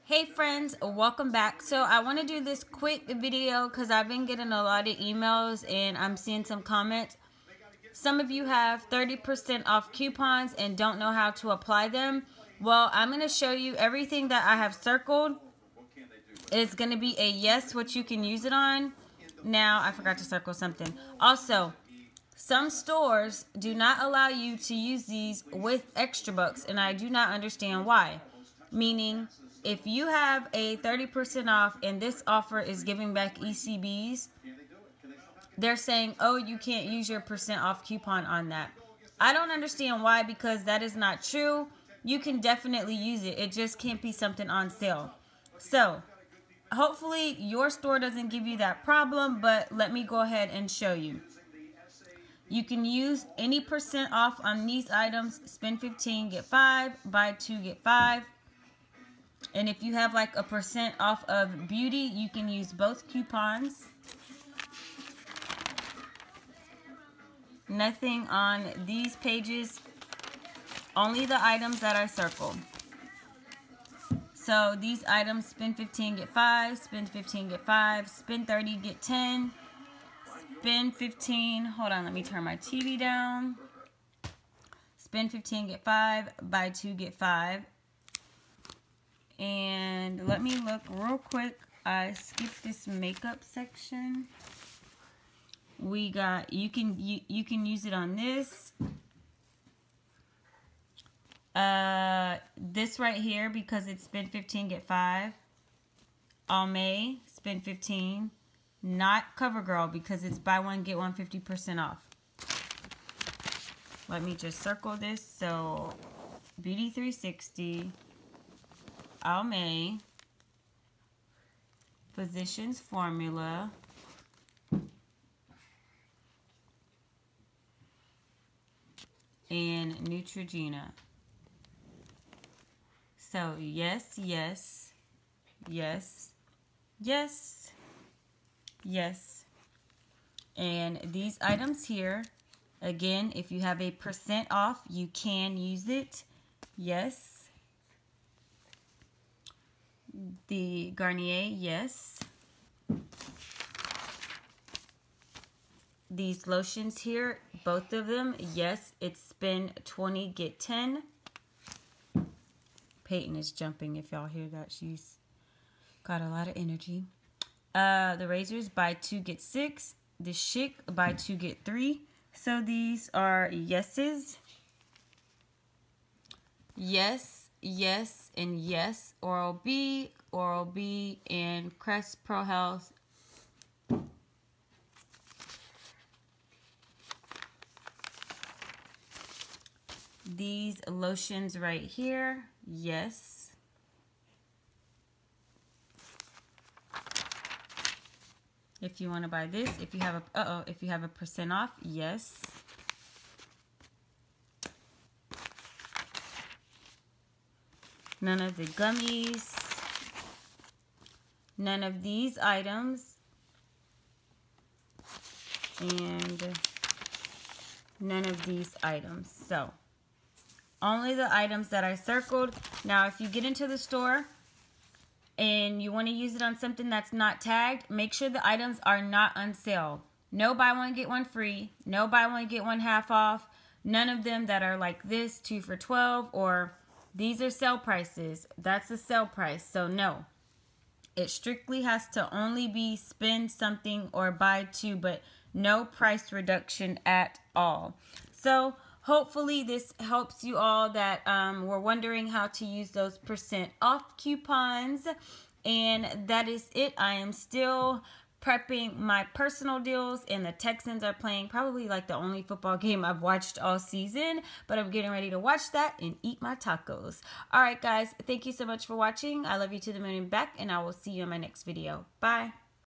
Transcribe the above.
Hey friends, welcome back. So I want to do this quick video because I've been getting a lot of emails and I'm seeing some comments. Some of you have 30% off coupons and don't know how to apply them. Well, I'm going to show you everything that I have circled. It's going to be a yes, what you can use it on. Now, I forgot to circle something. Also, some stores do not allow you to use these with extra bucks, and I do not understand why. Meaning, if you have a 30% off and this offer is giving back ECBs, they're saying, oh, you can't use your percent off coupon on that. I don't understand why, because that is not true. You can definitely use it. It just can't be something on sale. So, hopefully your store doesn't give you that problem, but let me go ahead and show you. You can use any percent off on these items. Spend 15, get 5. Buy 2, get 5. And if you have like a percent off of beauty, you can use both coupons. Nothing on these pages. Only the items that I circled. So these items, spend 15, get 5. Spend 15, get 5. Spend 30, get 10. Spend 15. Hold on, let me turn my TV down. Spend 15, get 5. Buy 2, get 5. And let me look real quick. I skipped this makeup section. We got, you can use it on this. This right here, because it's spend 15, get 5. Almay, spend 15. Not CoverGirl, because it's buy one, get one 50% off. Let me just circle this. So, Beauty 360. Almay, Physicians Formula, and Neutrogena. So yes, yes, yes, yes, yes. And these items here, again, if you have a percent off, you can use it. Yes. The Garnier, yes. These lotions here, both of them, yes. It's spend 20, get 10. Peyton is jumping, if y'all hear that. She's got a lot of energy. The razors, buy 2, get 6. The Schick, buy 2, get 3. So these are yeses. Yes. Yes and yes. Oral-B, and Crest Pro Health. These lotions right here, yes. If you want to buy this, if you have a if you have a percent off, yes. None of the gummies. None of these items. And none of these items. So, only the items that I circled. Now, if you get into the store and you want to use it on something that's not tagged, make sure the items are not on sale. No buy one, get one free. No buy one, get one half off. None of them that are like this, 2 for $12, or these are sale prices. That's a sale price. So no, it strictly has to only be spend something or buy 2, but no price reduction at all. So hopefully this helps you all that were wondering how to use those percent off coupons. And that is it. I am still prepping my personal deals, and the Texans are playing probably like the only football game I've watched all season, but I'm getting ready to watch that and eat my tacos. All right, guys, thank you so much for watching. I love you to the moon and back, and I will see you in my next video. Bye.